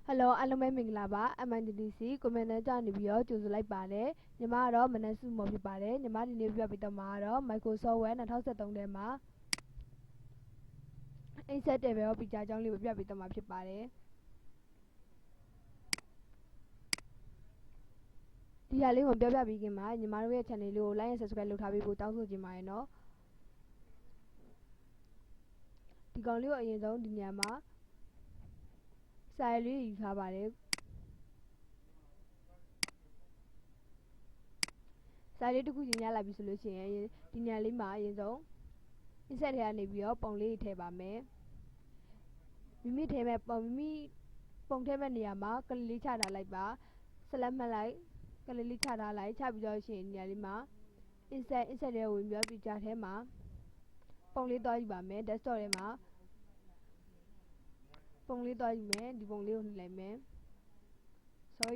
Hello အားလုံးပဲမင်္ဂလာပါ MITDC ကွန်မန်တန်ကြနေပြီးတော့ကြိုဆိုလိုက်ပါတယ်ညီမကတော့မနက်စုမော်ဖြစ်ပါတယ်ညီမဒီနေ့ပြပေးတော့မှာကတော့ Microsoft Word 2013ထဲမှာ Insert တယ်ပဲပြကြအကြောင်းလေးကိုပြပေးတော့မှာဖြစ်ပါတယ်ဒီဟာလေးကိုပြောပြပြီးခင်မှာညီမတို့ရဲ့ channel လေးကို like and subscribe လုပ်ထားပေးဖို့တောင်းဆိုချင်ပါတယ်နော်ဒီကောင်လေးကိုအရင်ဆုံးဒီညမှာစာရည်လေးယူထားပါတယ်စာရေးတစ်ခုချင်းရလာပြီဆိုလို့ရှိရင်ဒီညလေးမှာအရင်ဆုံး insert ထဲကနေပြီးတော့ပုံလေးထည့်ပါမယ်မိမိထဲမဲ့ပုံထဲမဲ့နေရာမှာကလေးလေးချထားလိုက်ပါဆက်လက်မှတ်လိုက်ကလေးလေးချထားလိုက်ချပြီးတော့ရှိရင်ဒီညလေးမှာ insert ထဲဝင်ပြီးတော့ပြကြထဲမှာပုံလေးသွားယူပါမယ် desktop ထဲမှာပုံလေးသွားယူမယ်ဒီပုံလေးကိုနှိပ်လိုက်မယ်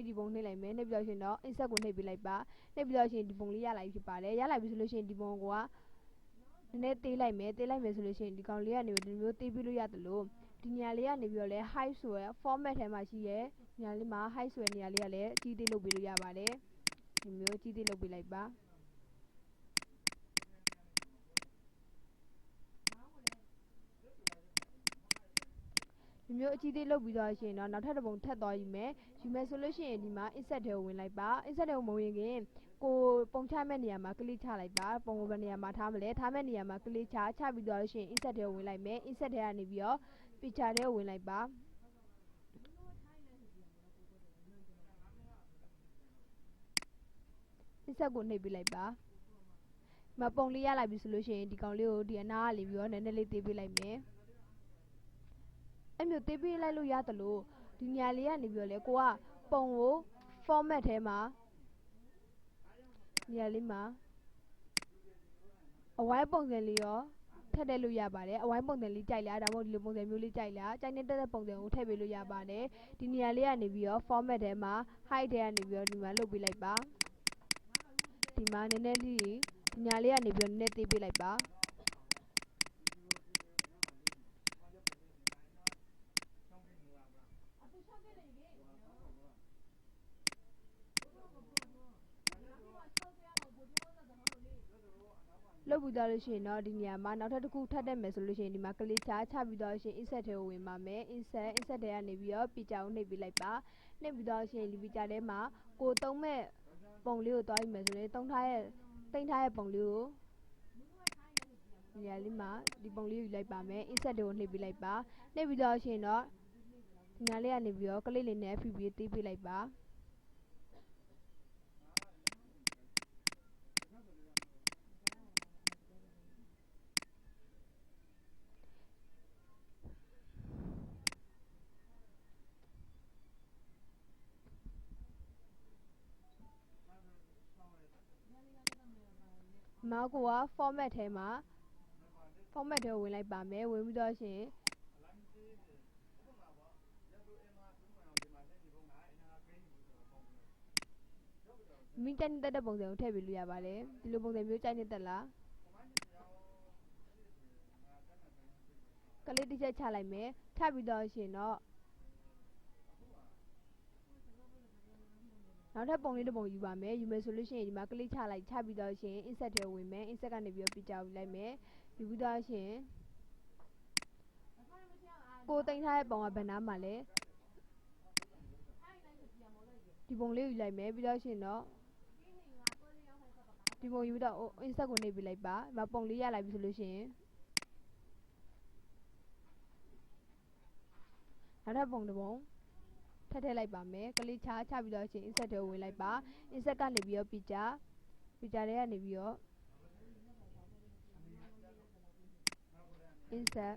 ဒီပုံနှိပ်လိုက်မယ်နှိပ်ပြီးတော့ရှင်တော့ insert ကိုနှိပ်ပေးလိုက်ပါနှိပ်ပြီးတော့ရှင်ဒီပုံလေးရလာပြီဖြစ်ပါတယ်ရလာပြီဆိုလို့ရှိရင်ဒီပုံကနည်းနည်းသေးလိုက်မယ်ဆိုလို့ရှိရင်ဒီကောင်လေးကနေဒီမျိုးသေးပြီးလို့ရတယ်လို့ဒီနေရာလေးကနေပြီးတော့လဲ height ဆိုရယ် format ထဲမှာရှိရဲနေရာလေးမှာ height ဆိုရယ်နေရာလေးကလည်းအကြီးသေးလုပ်ပေးလို့ရပါတယ်ဒီမျိုးကြီးသေးလုပ်ပေးလိုက်ပါဒီမျိုးအကြီးသေးလုပ်ပြီးတော့ရှင်တော့နောက်ထပ်တစ်ပုံထပ်သွားယူမယ်ဆိုလို့ရှိရင်ဒီမှာ insert ထဲကိုဝင်လိုက်ပါ insert ထဲကိုမဝင်ခင်ကိုပုံချမဲ့နေရာမှာကလစ်ချလိုက်ပါပုံကိုဘယ်နေရာမှာထားမလဲထားမဲ့နေရာမှာကလစ်ချပြီးတော့ရှင် insert ထဲကိုဝင်လိုက်မယ် insert ထဲကနေပြီးတော့ picture ထဲကိုဝင်လိုက်ပါinsert ကိုနှိပ်ပေးလိုက်ပါမပုံလေးရလာပြီဆိုလို့ရှိရင်ဒီကောင်လေးကိုဒီအနားကနေပြီးတော့နည်းနည်းလေးသေးပေးလိုက်မယ်အဲ့မျိုးသေးပေးလိုက်လို့ရတယ်လို့ဒီညာလေးကနေပြီးတော့လေကိုကပုံကို format ထဲမှာနေရာလေးမှာအဝိုင်းပုံစံလေးရောထည့်လို့ရပါတယ်အဝိုင်းပုံစံလေးကြိုက်လားဒါမှမဟုတ်ဒီလိုပုံစံမျိုးလေးကြိုက်လားကြိုက်နေတဲ့ပုံစံကိုထည့်ပေးလို့ရပါတယ်ဒီနေရာလေးကနေပြီးတော့ format ထဲမှာ height ထဲကနေပြီးတော့ဒီမှာလုပ်ပေးလိုက်ပါဒီမှာနည်းနည်းလေးဒီညာလေးကနေပြီးတော့နည်းနည်းသေးပေးလိုက်ပါလုပ်ပြီးတော့လို့ရှိရင်တော့ဒီနေရာမှာနောက်ထပ်တစ်ခုထပ်တက်မယ်ဆိုလို့ရှိရင်ဒီမှာကလေးချပြီးတော့ရှင် insert ထဲကိုဝင်ပါမယ် insert ထဲကနေပြီးတော့ picture ကိုနှိပ်ပေးလိုက်ပါနှိပ်ပြီးတော့ရှင်ဒီ picture ထဲမှာကိုသုံးမဲ့ပုံလေးကိုတွားယူမယ်ဆိုရင်တိမ့်ထားတဲ့ပုံလေးကိုဒီနေရာလေးမှာဒီပုံလေးယူလိုက်ပါမယ် insert ကိုနှိပ်ပေးလိုက်ပါနှိပ်ပြီးတော့ရှင်တော့ဒီနေရာလေးကနေပြီးတော့ကလေးလေးနဲ့ဖြူပြီးသေးပေးလိုက်ပါမောက်ကိုက format ထဲမှာ format ထဲကိုဝင်လိုက်ပါမယ်ဝင်ပြီးတော့ရှင်မိကြိုက်နေတဲ့ပုံစံကိုထည့်ပေးလို့ရပါတယ်ဒီလိုပုံစံမျိုးကြိုက်နေတက်လားကလေးတစ်ချက်ချလိုက်မယ်ထပ်ပြီးတော့ရှင်တော့နောက်ထပ်ပုံလေးတစ်ပုံယူပါမယ်ယူမယ်ဆိုလို့ရှိရင်ဒီမှာကလစ်ချပြီးတော့ရှင် insert ထဲဝင်မယ် insert ကနေပြီးတော့ picture ယူလိုက်မယ်ယူပြီးတော့ရှင်ကိုတင်ထားတဲ့ပုံကဘယ်နားမှာလဲဒီပုံလေးယူလိုက်မယ်ပြီးတော့ရှင်တော့ဒီပုံယူတော့ insert ကိုနှိပ်ပေးလိုက်ပါဒီမှာပုံလေးရလာပြီဆိုလို့ရှိရင်နောက်ထပ်ပုံတစ်ပုံထည့်လိုက်ပါမယ်ကလေးချပြီးတော့ရှင် insert ထဲကိုဝင်လိုက်ပါ insert ကနေပြီးတော့ picture ထဲကနေပြီးတော့ insert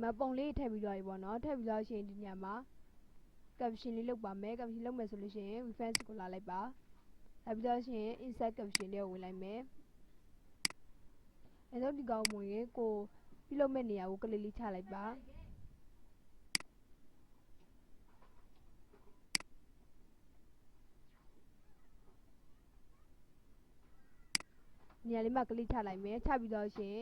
မပုံလေးထည့်ပြီးတော့ပြီပေါ့နော်ထည့်ပြီးတော့ရှင်ဒီညမှာ caption လေးလုပ်ပါမယ် caption လုပ်မယ်ဆိုလို့ရှိရင် reference ကိုလာလိုက်ပါနောက်ပြီးတော့ရှင် insert caption လေးကိုဝင်လိုက်မယ်အဲတော့ဒီကောင်ဝင်ရင်ကိုပြုလုပ်မဲ့နေရာကိုကလေးလေးချလိုက်ပါ နေရာလေးမှာကလစ်ချလိုက်မယ်ချပြီးတော့ရှင်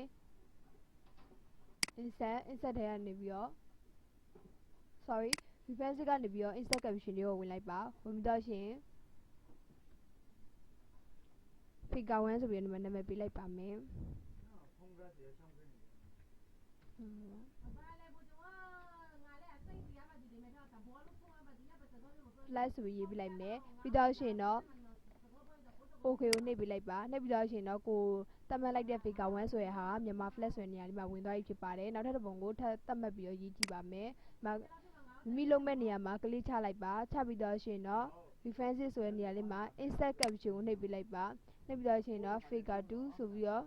insert ထဲကနေပြီးတော့ sorry reference ကနေပြီးတော့ insert caption လေးကိုဝင်လိုက်ပါဝင်ပြီးတော့ရှင် figure 1ဆိုပြီးတော့နာမည်ပေးလိုက်ပါမယ်flash ဆိုပြီးရေးပြလိုက်မယ်ပြီးတော့ရှင်တော့ okay ကိုနှိပ်ပေးလိုက်ပါနှိပ်ပြီးတော့ရှင်တော့ကိုသတ်မှတ်လိုက်တဲ့ figure 1ဆိုရဟာမြန်မာ flash ဆိုတဲ့နေရာလေးမှာဝင်သွားပြီဖြစ်ပါတယ်နောက်ထပ်တစ်ပုံကိုထပ်သတ်မှတ်ပြီးတော့ရေးကြည့်ပါမယ်မိမိလုံးမဲ့နေရာမှာကလစ်ချလိုက်ပါချပြီးတော့ရှင်တော့ reference ဆိုတဲ့နေရာလေးမှာ insert caption ကိုနှိပ်ပေးလိုက်ပါနှိပ်ပြီးတော့ရှင်တော့ figure 2ဆိုပြီးတော့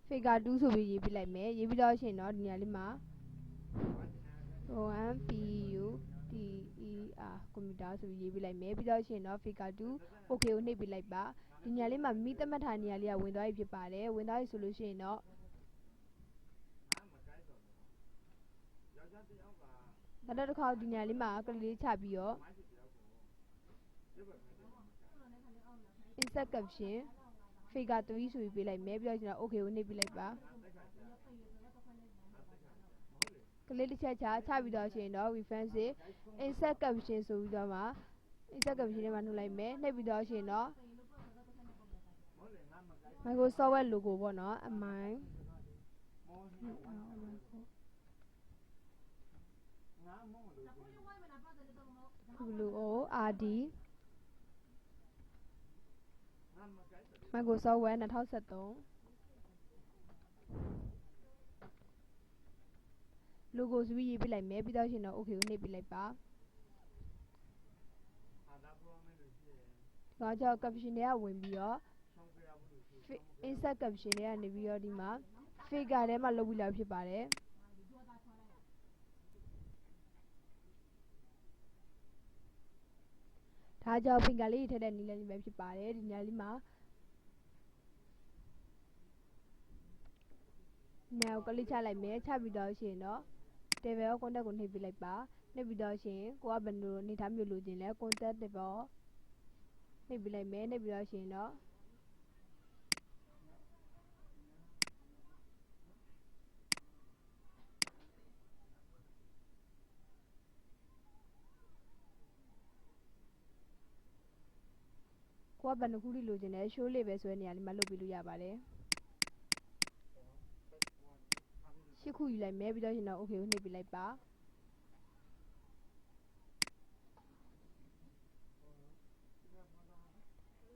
figure 2ဆိုပြီးရေးပြလိုက်မယ်ရေးပြီးတော့ရှင်တော့ဒီနေရာလေးမှာ computer ဆိုပြီးရေးပြလိုက်မယ်ပြီးတော့ရှင်တော့ figure 2 okay ကိုနှိပ်ပေးလိုက်ပါဒီနေရာလေးမှာမိသတ်မှတ်ထားနေရာလေးကဝင်သွားပြီဖြစ်ပါတယ်ဝင်သွားပြီဆိုလို့ရှိရင်တော့နောက်တစ်ခါဒီနေရာလေးမှာကလေးလေးချပြီးတော့ insert caption figure 3ဆိုပြီးပေးလိုက်မယ်ပြီးတော့ကျွန်တော် okay ကိုနှိပ်ပေးလိုက်ပါကလေးတစ်ချက်ချပြီးတော့ရှင်တော့ reference insert caption ဆိုပြီးတော့မှ insert caption ထဲမှာနှုတ်လိုက်မယ်နှိပ်ပြီးတော့ရှင်တော့ Microsoft logo ပေါ့နော်MI WORD Microsoft Word 2013 logo ဆိုပြီးရေးပြလိုက်မယ်ပြီးတော့ရှင်တော့ okay ကိုနှိပ်ပြလိုက်ပါဒါကြောင့် caption တွေကဝင်ပြီးတော့ insert caption တွေကနေပြီးတော့ဒီမှာ figure ထဲမှာလုပ်ပြီးလောက်ဖြစ်ပါတယ်ဒါကြောင့် finger လေးထည့်တဲ့နည်းလေးပဲဖြစ်ပါတယ်ဒီနေရာလေးမှာနာကိုကလစ်ချလိုက်မယ်ချပြီးတော့ရှင်တော့ table contact ကိုနှိပ်ပြလိုက်ပါနှိပ်ပြီးတော့ရှင်ကိုကဘယ်လိုအနေထားမျိုးလိုချင်လဲ contact table နှိပ်ပြလိုက်မယ်နှိပ်ပြီးတော့ရှင်တော့ကိုကဘယ်နှခုလိုချင်လဲ show လေးပဲဆိုတဲ့နေရာလေးမှာလုပ်ပြလို့ရပါတယ်8ခုယူလိုက်မယ်ပြီးတော့ရှင်တော့ okay ကိုနှိပ်ပြလိုက်ပါ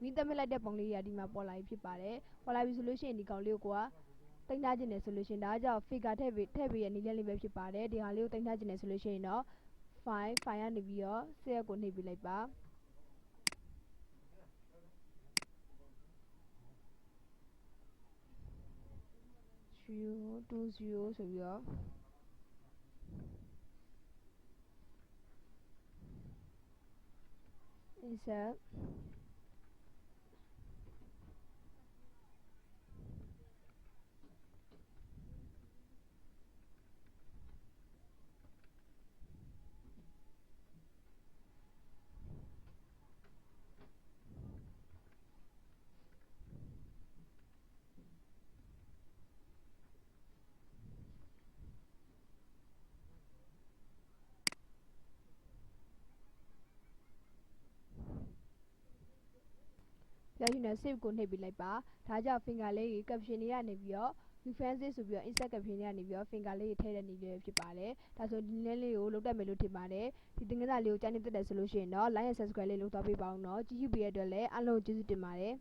မိသတ်မှတ်လိုက်တဲ့ပုံလေးရာဒီမှာပေါ်လာပြီဖြစ်ပါတယ်ပေါ်လာပြီဆိုလို့ရှိရင်ဒီကောင်လေးကိုတင်ထားခြင်းနဲ့ဆိုလို့ရှိရင်ဒါကြောင့် figure ထည့်ပေးရနည်းလေးပဲဖြစ်ပါတယ်ဒီဟာလေးကိုတင်ထားခြင်းနဲ့ဆိုလို့ရှိရင်တော့ file ကနေပြီးတော့ save ကိုနှိပ်ပြလိုက်ပါ020ဆိုပြီးတော့insertပြောရှင်နဲ့ save ကိုနှိပ်ပေးလိုက်ပါဒါကြောင့် finger လေးကြီး caption တွေကနေပြီးတော့ reference ဆိုပြီးတော့ insert caption တွေကနေပြီးတော့ finger လေးကြီးထည့်တဲ့နည်းလေးဖြစ်ပါတယ်ဒါဆိုဒီနည်းလေးကိုလုပ်တတ်မယ်လို့ထင်ပါတယ်ဒီသင်ခန်းစာလေးကိုကြားနေတတ်တယ်ဆိုလို့ရှိရင်တော့ like and subscribe လေးလုပ်သွားပေးပါဦးနော်ကြည့်ရှုပေးတဲ့အတွက်လည်းအားလုံးကျေးဇူးတင်ပါတယ်